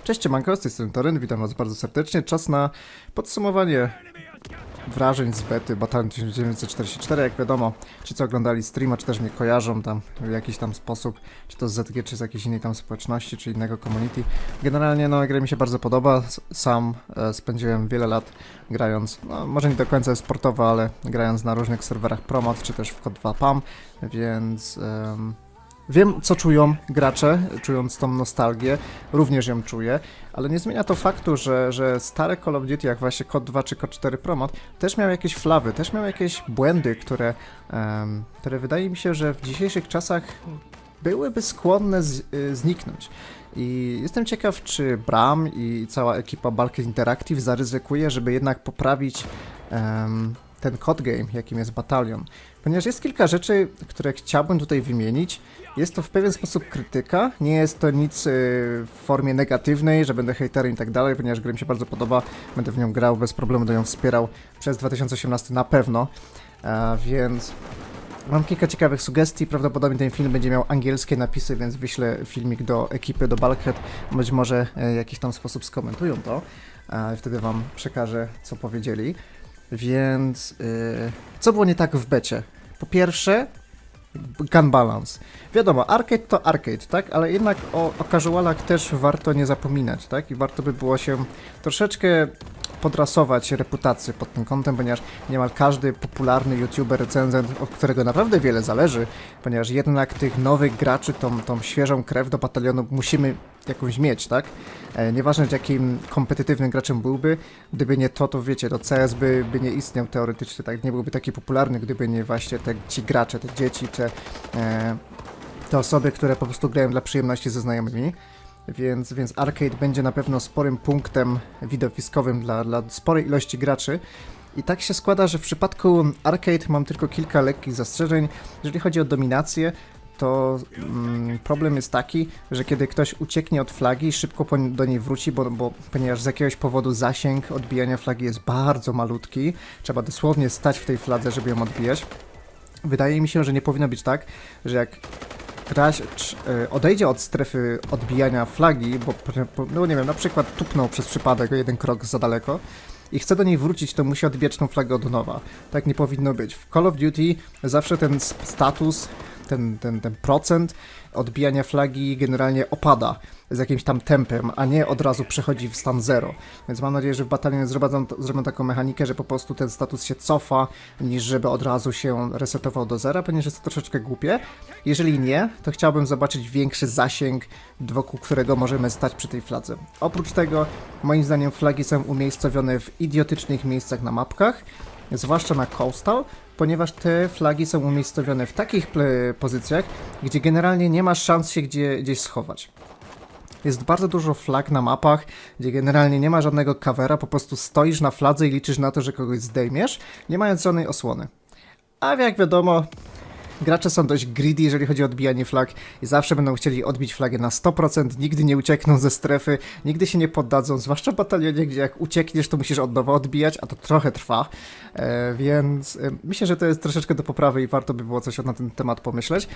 Cześć, siemanko, z tej strony Toryn, witam was bardzo serdecznie. Czas na podsumowanie wrażeń z bety Battalion 1944. Jak wiadomo, ci co oglądali streama, czy też mnie kojarzą tam w jakiś tam sposób, czy to z ZG, czy z jakiejś innej tam społeczności, czy innego community. Generalnie no, gra mi się bardzo podoba, sam spędziłem wiele lat grając, no może nie do końca sportowo, ale grając na różnych serwerach Promot, czy też w Kod 2 PAM, więc... Wiem, co czują gracze, czując tą nostalgię, również ją czuję, ale nie zmienia to faktu, że stare Call of Duty, jak właśnie COD 2 czy COD 4 Promot, też miał jakieś flawy, też miał jakieś błędy, które wydaje mi się, że w dzisiejszych czasach byłyby skłonne zniknąć. I jestem ciekaw, czy Bram i cała ekipa Bulkhead Interactive zaryzykuje, żeby jednak poprawić ten COD game, jakim jest Battalion. Ponieważ jest kilka rzeczy, które chciałbym tutaj wymienić. Jest to w pewien sposób krytyka, nie jest to nic w formie negatywnej, że będę hejterem i tak dalej, ponieważ gra mi się bardzo podoba, będę w nią grał, bez problemu, będę ją wspierał przez 2018 na pewno, więc mam kilka ciekawych sugestii, prawdopodobnie ten film będzie miał angielskie napisy, więc wyślę filmik do ekipy, do Bulkhead, być może w jakiś tam sposób skomentują to, i wtedy wam przekażę, co powiedzieli. Więc co było nie tak w becie? Po pierwsze, gun balance. Wiadomo, arcade to arcade, tak? Ale jednak o casualach też warto nie zapominać, tak? I warto by było się troszeczkę podrasować reputację pod tym kątem, ponieważ niemal każdy popularny youtuber, recenzent, od którego naprawdę wiele zależy, ponieważ jednak tych nowych graczy, tą świeżą krew do batalionu musimy jakąś mieć, tak? Nieważne, jakim kompetytywnym graczem byłby, gdyby nie to wiecie, to CS by nie istniał teoretycznie, tak? Nie byłby taki popularny, gdyby nie właśnie ci gracze, te dzieci, te osoby, które po prostu grają dla przyjemności ze znajomymi. Więc arcade będzie na pewno sporym punktem widowiskowym dla sporej ilości graczy. I tak się składa, że w przypadku arcade mam tylko kilka lekkich zastrzeżeń. Jeżeli chodzi o dominację, to problem jest taki, że kiedy ktoś ucieknie od flagi, szybko do niej wróci, ponieważ z jakiegoś powodu zasięg odbijania flagi jest bardzo malutki. Trzeba dosłownie stać w tej fladze, żeby ją odbijać. Wydaje mi się, że nie powinno być tak, że jak gracz odejdzie od strefy odbijania flagi, no nie wiem, na przykład tupnął przez przypadek o jeden krok za daleko i chce do niej wrócić, to musi odbijać tą flagę od nowa. Tak nie powinno być. W Call of Duty zawsze ten status, ten procent odbijania flagi generalnie opada z jakimś tam tempem, a nie od razu przechodzi w stan 0. Więc mam nadzieję, że w Battalion zrobią taką mechanikę, że po prostu ten status się cofa, niż żeby od razu się resetował do 0, ponieważ jest to troszeczkę głupie. Jeżeli nie, to chciałbym zobaczyć większy zasięg, wokół którego możemy stać przy tej fladze. Oprócz tego, moim zdaniem flagi są umiejscowione w idiotycznych miejscach na mapkach, zwłaszcza na Coastal, ponieważ te flagi są umiejscowione w takich pozycjach, gdzie generalnie nie masz szans się gdzieś schować. Jest bardzo dużo flag na mapach, gdzie generalnie nie ma żadnego covera, po prostu stoisz na fladze i liczysz na to, że kogoś zdejmiesz, nie mając żadnej osłony. A jak wiadomo, gracze są dość greedy, jeżeli chodzi o odbijanie flag i zawsze będą chcieli odbić flagę na 100%, nigdy nie uciekną ze strefy, nigdy się nie poddadzą, zwłaszcza w batalionie, gdzie jak uciekniesz, to musisz od nowa odbijać, a to trochę trwa, więc myślę, że to jest troszeczkę do poprawy i warto by było coś na ten temat pomyśleć.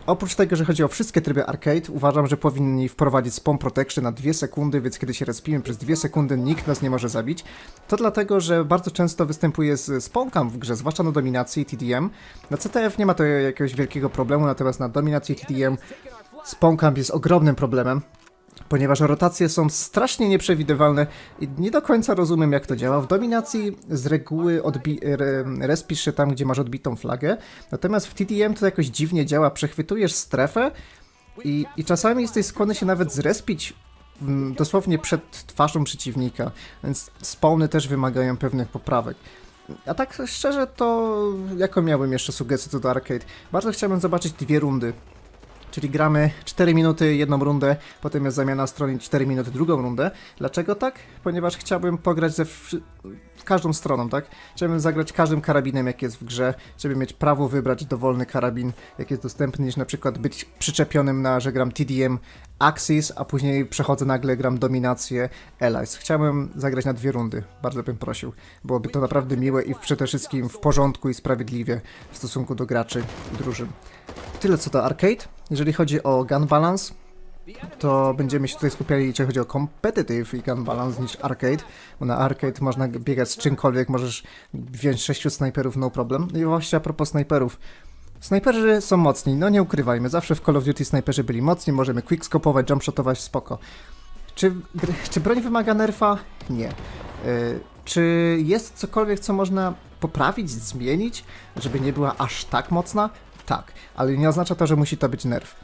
Oprócz tego, że chodzi o wszystkie tryby arcade, uważam, że powinni wprowadzić spawn protection na 2 sekundy, więc kiedy się respimy przez 2 sekundy, nikt nas nie może zabić. To dlatego, że bardzo często występuje spawn camp w grze, zwłaszcza na dominacji TDM. Na CTF nie ma to jakiegoś wielkiego problemu, natomiast na dominacji TDM spawn camp jest ogromnym problemem, ponieważ rotacje są strasznie nieprzewidywalne i nie do końca rozumiem, jak to działa. W dominacji z reguły respisz się tam, gdzie masz odbitą flagę, natomiast w TDM to jakoś dziwnie działa, przechwytujesz strefę i czasami jesteś skłonny się nawet zrespić dosłownie przed twarzą przeciwnika, więc spawny też wymagają pewnych poprawek. A tak szczerze to, jaką miałbym jeszcze sugestię co do arcade? Bardzo chciałbym zobaczyć 2 rundy. Czyli gramy 4 minuty jedną rundę, potem jest zamiana strony 4 minuty drugą rundę. Dlaczego tak? Ponieważ chciałbym pograć każdą stroną, tak? Chciałbym zagrać każdym karabinem, jaki jest w grze, żeby mieć prawo wybrać dowolny karabin, jaki jest dostępny, niż na przykład być przyczepionym na, że gram TDM Axis, a później przechodzę nagle, gram dominację Allies. Chciałbym zagrać na 2 rundy, bardzo bym prosił. Byłoby to naprawdę miłe i przede wszystkim w porządku i sprawiedliwie w stosunku do graczy i drużyn. Tyle co do arcade. Jeżeli chodzi o gun balance, to będziemy się tutaj skupiali, jeśli chodzi o competitive i gun balance niż arcade, bo na arcade można biegać z czymkolwiek, możesz wziąć 6 snajperów, no problem. I właśnie a propos snajperów. Snajperzy są mocni, no nie ukrywajmy, zawsze w Call of Duty snajperzy byli mocni, możemy quickscopować, jumpshotować, spoko. Czy broń wymaga nerfa? Nie. Czy jest cokolwiek, co można poprawić, zmienić, żeby nie była aż tak mocna? Tak, ale nie oznacza to, że musi to być nerf.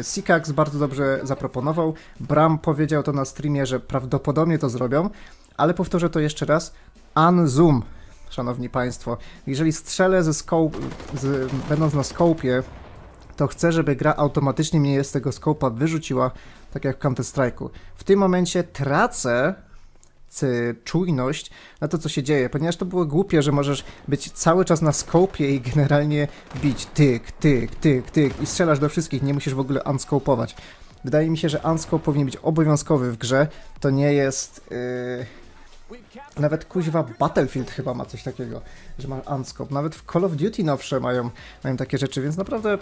Sikax bardzo dobrze zaproponował, Bram powiedział to na streamie, że prawdopodobnie to zrobią, ale powtórzę to jeszcze raz, unzoom, szanowni państwo. Jeżeli strzelę będąc na scope'ie, to chcę, żeby gra automatycznie mnie z tego scope'a wyrzuciła, tak jak w Counter-Strike'u. W tym momencie tracę czujność na to, co się dzieje, ponieważ to było głupie, że możesz być cały czas na scope'ie i generalnie bić tyk, tyk, tyk, tyk i strzelasz do wszystkich, nie musisz w ogóle unscope'ować. Wydaje mi się, że unscope powinien być obowiązkowy w grze, to nie jest... Nawet kuźwa Battlefield chyba ma coś takiego, że ma unscope. Nawet w Call of Duty nowsze mają takie rzeczy, więc naprawdę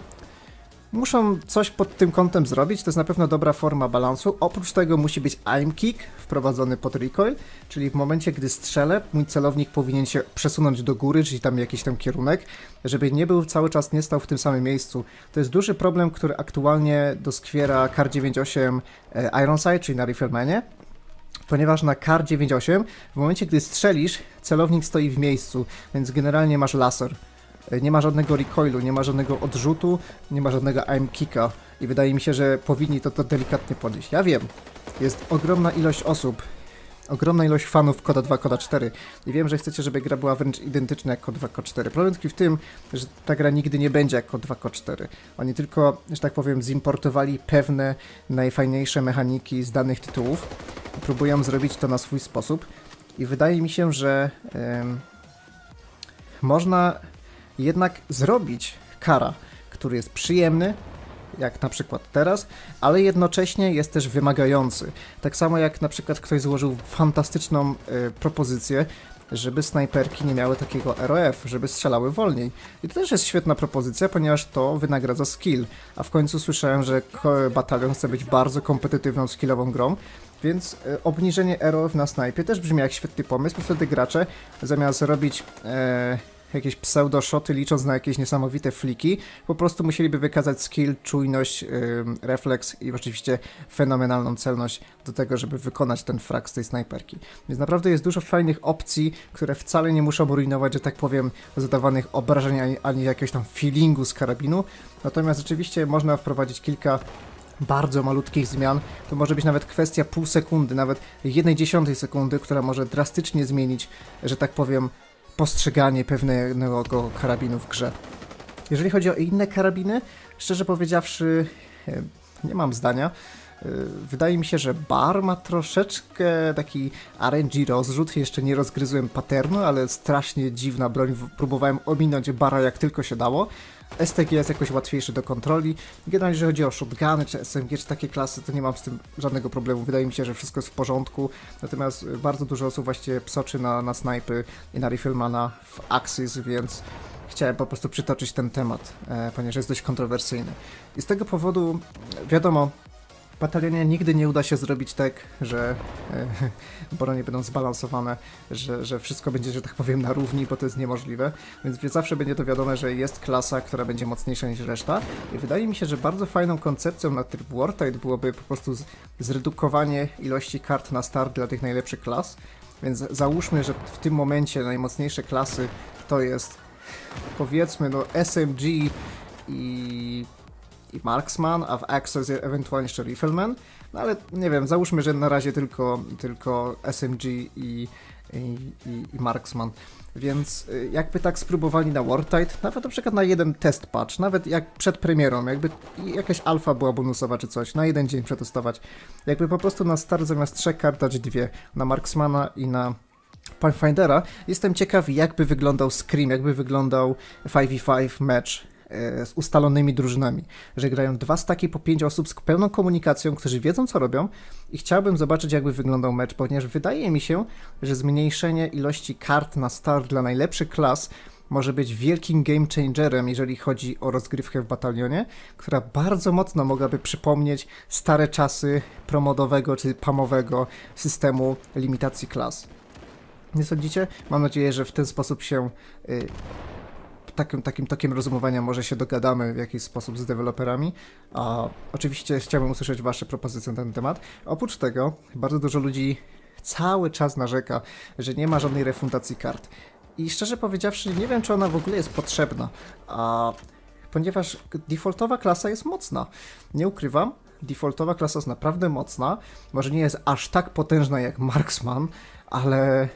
muszą coś pod tym kątem zrobić, to jest na pewno dobra forma balansu. Oprócz tego musi być aim kick wprowadzony pod recoil, czyli w momencie, gdy strzelę, mój celownik powinien się przesunąć do góry, czyli tam jakiś tam kierunek, żeby nie był cały czas, nie stał w tym samym miejscu. To jest duży problem, który aktualnie doskwiera Kar 98 Ironside, czyli na Riflemanie, ponieważ na Kar 98 w momencie, gdy strzelisz, celownik stoi w miejscu, więc generalnie masz laser. Nie ma żadnego recoilu, nie ma żadnego odrzutu, nie ma żadnego aim kicka i wydaje mi się, że powinni to delikatnie podnieść. Ja wiem, jest ogromna ilość osób, ogromna ilość fanów Koda 2, Koda 4 i wiem, że chcecie, żeby gra była wręcz identyczna jak Kod 2, Kod 4. Problem tkwi w tym, że ta gra nigdy nie będzie jak Kod 2, Kod 4. Oni tylko, że tak powiem, zimportowali pewne najfajniejsze mechaniki z danych tytułów i próbują zrobić to na swój sposób i wydaje mi się, że można jednak zrobić Kara, który jest przyjemny, jak na przykład teraz, ale jednocześnie jest też wymagający. Tak samo jak na przykład ktoś złożył fantastyczną propozycję, żeby snajperki nie miały takiego ROF, żeby strzelały wolniej. I to też jest świetna propozycja, ponieważ to wynagradza skill, a w końcu słyszałem, że Batalion chce być bardzo kompetytywną, skillową grą, więc obniżenie ROF na snajpie też brzmi jak świetny pomysł, bo wtedy gracze zamiast robić jakieś pseudo-shoty licząc na jakieś niesamowite fliki, po prostu musieliby wykazać skill, czujność, refleks i oczywiście fenomenalną celność do tego, żeby wykonać ten frag z tej snajperki. Więc naprawdę jest dużo fajnych opcji, które wcale nie muszą rujnować, że tak powiem, zadawanych obrażeń ani jakiegoś tam feelingu z karabinu. Natomiast rzeczywiście można wprowadzić kilka bardzo malutkich zmian, to może być nawet kwestia pół sekundy, nawet 1/10 sekundy, która może drastycznie zmienić, że tak powiem, postrzeganie pewnego karabinu w grze. Jeżeli chodzi o inne karabiny, szczerze powiedziawszy, nie mam zdania. Wydaje mi się, że Bar ma troszeczkę taki RNG rozrzut, jeszcze nie rozgryzłem patternu, ale strasznie dziwna broń, próbowałem ominąć Bara jak tylko się dało. STG jest jakoś łatwiejszy do kontroli. Generalnie, jeżeli chodzi o shotguny, czy SMG, czy takie klasy, to nie mam z tym żadnego problemu. Wydaje mi się, że wszystko jest w porządku. Natomiast bardzo dużo osób właśnie psoczy na snajpy i na Riflemana w Axis, więc chciałem po prostu przytoczyć ten temat, ponieważ jest dość kontrowersyjny. I z tego powodu, wiadomo, w Batalionie nigdy nie uda się zrobić tak, że bronie będą zbalansowane, że wszystko będzie, że tak powiem, na równi, bo to jest niemożliwe, więc zawsze będzie to wiadome, że jest klasa, która będzie mocniejsza niż reszta i wydaje mi się, że bardzo fajną koncepcją na tryb Wartide byłoby po prostu zredukowanie ilości kart na start dla tych najlepszych klas, więc załóżmy, że w tym momencie najmocniejsze klasy to jest, powiedzmy, no SMG i Marksman, a w Axis ewentualnie jeszcze Rifleman, no ale nie wiem, załóżmy, że na razie tylko SMG i Marksman, więc jakby tak spróbowali na Wartide, nawet na przykład na jeden test patch, nawet jak przed premierą, jakby jakaś alfa była bonusowa czy coś, na jeden dzień przetestować, jakby po prostu na start zamiast 3 kart dać 2, na Marksmana i na Pathfindera, jestem ciekaw jakby wyglądał Scream, jakby wyglądał 5v5 match z ustalonymi drużynami, że grają 2 staki po 5 osób z pełną komunikacją, którzy wiedzą co robią i chciałbym zobaczyć jakby wyglądał mecz, ponieważ wydaje mi się, że zmniejszenie ilości kart na start dla najlepszych klas może być wielkim game changerem, jeżeli chodzi o rozgrywkę w batalionie, która bardzo mocno mogłaby przypomnieć stare czasy promodowego czy pamowego systemu limitacji klas. Nie sądzicie? Mam nadzieję, że w ten sposób się takim tokiem rozumowania może się dogadamy w jakiś sposób z deweloperami. A oczywiście chciałbym usłyszeć wasze propozycje na ten temat. Oprócz tego bardzo dużo ludzi cały czas narzeka, że nie ma żadnej refundacji kart. I szczerze powiedziawszy, nie wiem, czy ona w ogóle jest potrzebna, ponieważ defaultowa klasa jest mocna. Nie ukrywam, defaultowa klasa jest naprawdę mocna. Może nie jest aż tak potężna jak Marksman, ale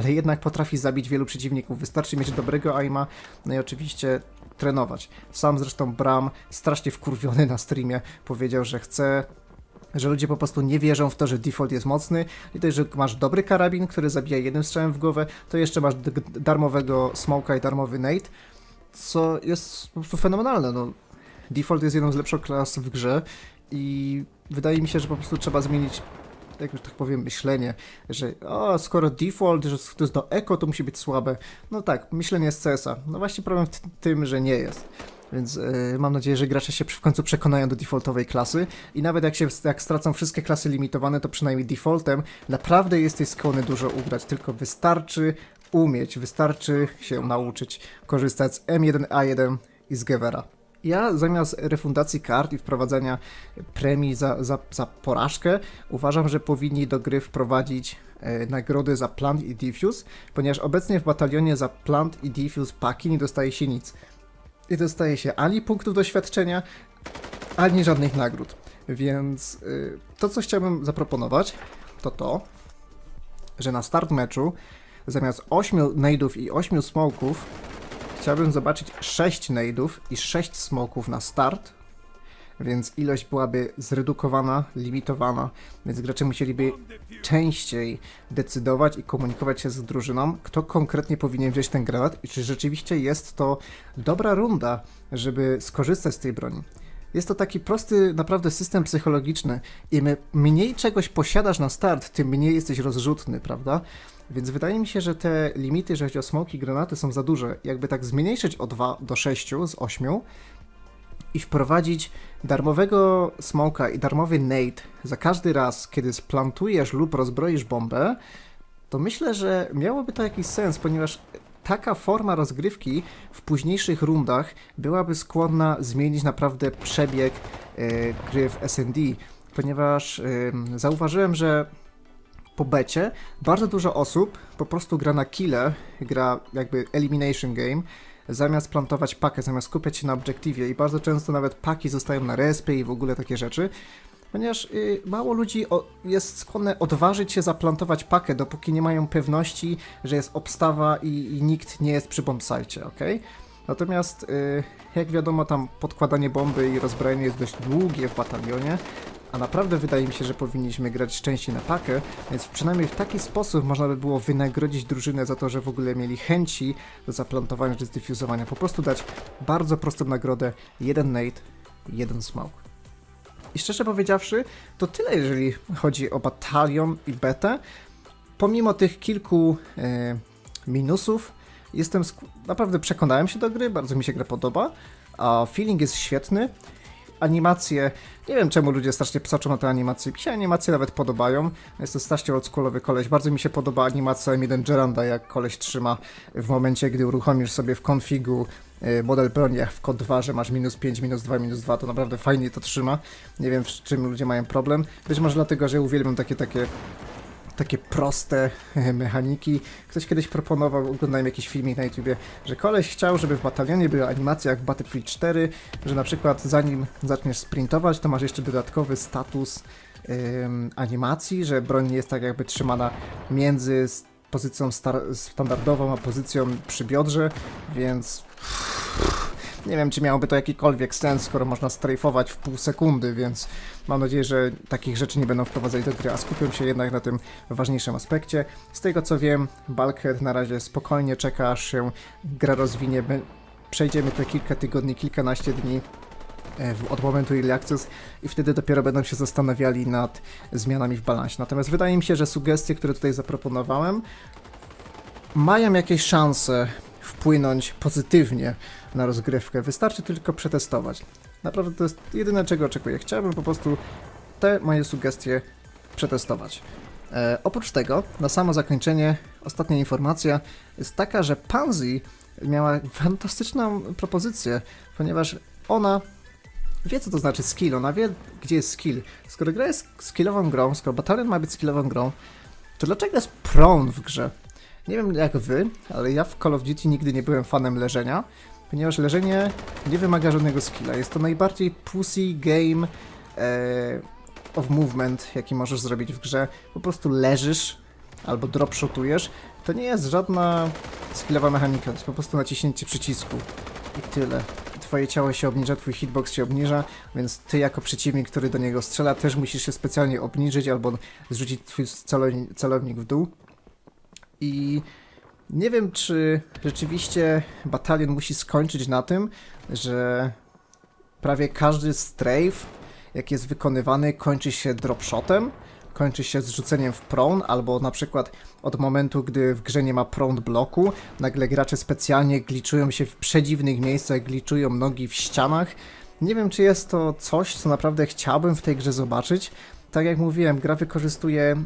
jednak potrafi zabić wielu przeciwników. Wystarczy mieć dobrego aima, no i oczywiście trenować. Sam zresztą Bram, strasznie wkurwiony na streamie, powiedział, że ludzie po prostu nie wierzą w to, że default jest mocny i to, że masz dobry karabin, który zabija jednym strzałem w głowę, to jeszcze masz darmowego smoka i darmowy nade, co jest po prostu fenomenalne. No, default jest jedną z lepszych klas w grze i wydaje mi się, że po prostu trzeba zmienić, jak już tak powiem, myślenie, że skoro default, że to jest do eco, to musi być słabe. No tak, myślenie z CS-a. No właśnie problem w tym, że nie jest. Więc mam nadzieję, że gracze się w końcu przekonają do defaultowej klasy i nawet jak stracą wszystkie klasy limitowane, to przynajmniej defaultem naprawdę jesteś skłonny dużo ugrać, tylko wystarczy umieć, wystarczy się nauczyć korzystać z M1A1 i z Gevera. Ja zamiast refundacji kart i wprowadzania premii za porażkę, uważam, że powinni do gry wprowadzić nagrody za plant i defuse, ponieważ obecnie w batalionie za plant i defuse paki nie dostaje się nic. Nie dostaje się ani punktów doświadczenia, ani żadnych nagród. Więc to, co chciałbym zaproponować, to, że na start meczu zamiast 8 nade'ów i 8 smoków chciałbym zobaczyć 6 nade'ów i 6 smoków na start, więc ilość byłaby zredukowana, limitowana, więc gracze musieliby częściej decydować i komunikować się z drużyną, kto konkretnie powinien wziąć ten granat i czy rzeczywiście jest to dobra runda, żeby skorzystać z tej broni. Jest to taki prosty naprawdę system psychologiczny. Im mniej czegoś posiadasz na start, tym mniej jesteś rozrzutny, prawda? Więc wydaje mi się, że te limity, jeżeli chodzi o smoki i granaty, są za duże. Jakby tak zmniejszyć o 2 do 6 z 8 i wprowadzić darmowego smoka i darmowy nade za każdy raz, kiedy splantujesz lub rozbroisz bombę, to myślę, że miałoby to jakiś sens, ponieważ taka forma rozgrywki w późniejszych rundach byłaby skłonna zmienić naprawdę przebieg gry w SND, ponieważ zauważyłem, że po becie bardzo dużo osób po prostu gra na kille, gra jakby elimination game, zamiast plantować pakę, zamiast skupiać się na obiektywie i bardzo często nawet paki zostają na respie i w ogóle takie rzeczy, ponieważ mało ludzi jest skłonne odważyć się zaplantować pakę, dopóki nie mają pewności, że jest obstawa i nikt nie jest przy bombsite, ok? Natomiast jak wiadomo, tam podkładanie bomby i rozbrojenie jest dość długie w batalionie, a naprawdę wydaje mi się, że powinniśmy grać częściej na pakę, więc przynajmniej w taki sposób można by było wynagrodzić drużynę za to, że w ogóle mieli chęci do zaplantowania czy zdefuzowania. Po prostu dać bardzo prostą nagrodę, 1 nade, 1 smoke. I szczerze powiedziawszy, to tyle, jeżeli chodzi o batalion i betę. Pomimo tych kilku minusów, naprawdę przekonałem się do gry, bardzo mi się gra podoba, a feeling jest świetny. Animacje, nie wiem czemu ludzie strasznie psaczą na te animacje, mi się animacje nawet podobają, jest to strasznie oldschoolowy koleś, bardzo mi się podoba animacja M1 Geranda, jak koleś trzyma w momencie, gdy uruchomisz sobie w konfigu model broni, jak w COD 2, że masz -5, -2, to naprawdę fajnie to trzyma, nie wiem z czym ludzie mają problem, być może dlatego, że uwielbiam takie proste mechaniki. Ktoś kiedyś proponował, oglądałem jakiś filmik na YouTubie, że koleś chciał, żeby w batalionie była animacja jak w Battlefield 4, że na przykład zanim zaczniesz sprintować, to masz jeszcze dodatkowy status animacji, że broń nie jest tak jakby trzymana między pozycją standardową a pozycją przy biodrze, więc nie wiem, czy miałoby to jakikolwiek sens, skoro można strajfować w pół sekundy, więc mam nadzieję, że takich rzeczy nie będą wprowadzać do gry, a skupią się jednak na tym ważniejszym aspekcie. Z tego co wiem, Bulkhead na razie spokojnie czeka, aż się gra rozwinie. Przejdziemy te kilka tygodni, kilkanaście dni od momentu Early Access i wtedy dopiero będą się zastanawiali nad zmianami w balansie. Natomiast wydaje mi się, że sugestie, które tutaj zaproponowałem, mają jakieś szanse wpłynąć pozytywnie na rozgrywkę. Wystarczy tylko przetestować. Naprawdę to jest jedyne, czego oczekuję. Chciałbym po prostu te moje sugestie przetestować. Oprócz tego, na samo zakończenie, ostatnia informacja jest taka, że Pansy miała fantastyczną propozycję, ponieważ ona wie, co to znaczy skill, ona wie, gdzie jest skill. Skoro gra jest skillową grą, skoro Battalion ma być skillową grą, to dlaczego jest prone w grze? Nie wiem jak wy, ale ja w Call of Duty nigdy nie byłem fanem leżenia, ponieważ leżenie nie wymaga żadnego skilla. Jest to najbardziej pussy game of movement, jaki możesz zrobić w grze. Po prostu leżysz albo dropshotujesz. To nie jest żadna skillowa mechanika, to jest po prostu naciśnięcie przycisku i tyle. Twoje ciało się obniża, twój hitbox się obniża, więc ty jako przeciwnik, który do niego strzela, też musisz się specjalnie obniżyć albo zrzucić twój celownik w dół. I nie wiem, czy rzeczywiście Battalion musi skończyć na tym, że prawie każdy strafe, jak jest wykonywany, kończy się dropshotem, kończy się zrzuceniem w prone, albo na przykład od momentu, gdy w grze nie ma prone bloku, nagle gracze specjalnie gliczują się w przedziwnych miejscach, gliczują nogi w ścianach. Nie wiem, czy jest to coś, co naprawdę chciałbym w tej grze zobaczyć. Tak jak mówiłem, gra wykorzystuje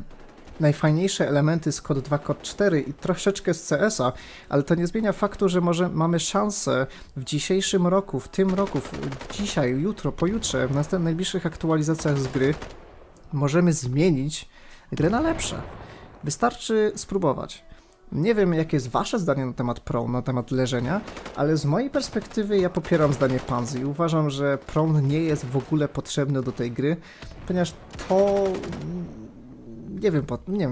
najfajniejsze elementy z COD 2, COD 4 i troszeczkę z CS-a, ale to nie zmienia faktu, że może mamy szansę w dzisiejszym roku, w tym roku, dzisiaj, jutro, pojutrze, w następnych najbliższych aktualizacjach z gry możemy zmienić grę na lepsze. Wystarczy spróbować. Nie wiem, jakie jest wasze zdanie na temat prone, na temat leżenia, ale z mojej perspektywy ja popieram zdanie Pansy i uważam, że prone nie jest w ogóle potrzebny do tej gry, ponieważ to... Nie wiem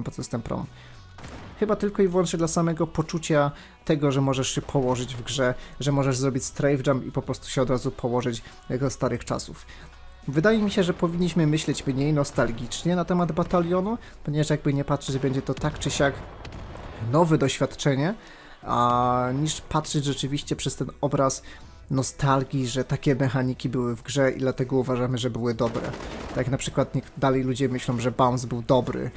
po co jest ten prone. Chyba tylko i wyłącznie dla samego poczucia tego, że możesz się położyć w grze, że możesz zrobić strafe jump i po prostu się od razu położyć jak do starych czasów. Wydaje mi się, że powinniśmy myśleć mniej nostalgicznie na temat Batalionu, ponieważ jakby nie patrzeć, będzie to tak czy siak nowe doświadczenie, niż patrzeć rzeczywiście przez ten obraz nostalgii, że takie mechaniki były w grze i dlatego uważamy, że były dobre. Tak na przykład dalej ludzie myślą, że Bounce był dobry.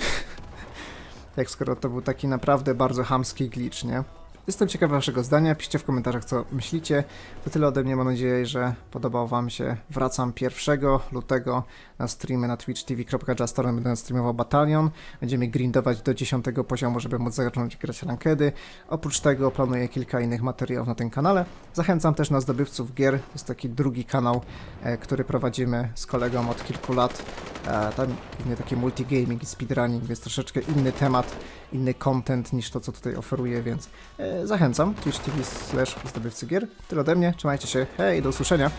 Jak skoro to był taki naprawdę bardzo chamski glitch, nie? Jestem ciekawy waszego zdania, piszcie w komentarzach co myślicie. To tyle ode mnie, mam nadzieję, że podobało wam się. Wracam 1 lutego na streamy na twitch.tv.justorem, będę streamował Battalion. Będziemy grindować do 10 poziomu, żeby móc zacząć grać rankedy. Oprócz tego planuję kilka innych materiałów na tym kanale. Zachęcam też na zdobywców gier, to jest taki drugi kanał, który prowadzimy z kolegą od kilku lat. Tam głównie taki multigaming i speedrunning, więc troszeczkę inny temat, inny content niż to, co tutaj oferuję, więc zachęcam. Twitch.tv/zdobywcy gier. Tyle ode mnie, trzymajcie się, hej, do usłyszenia!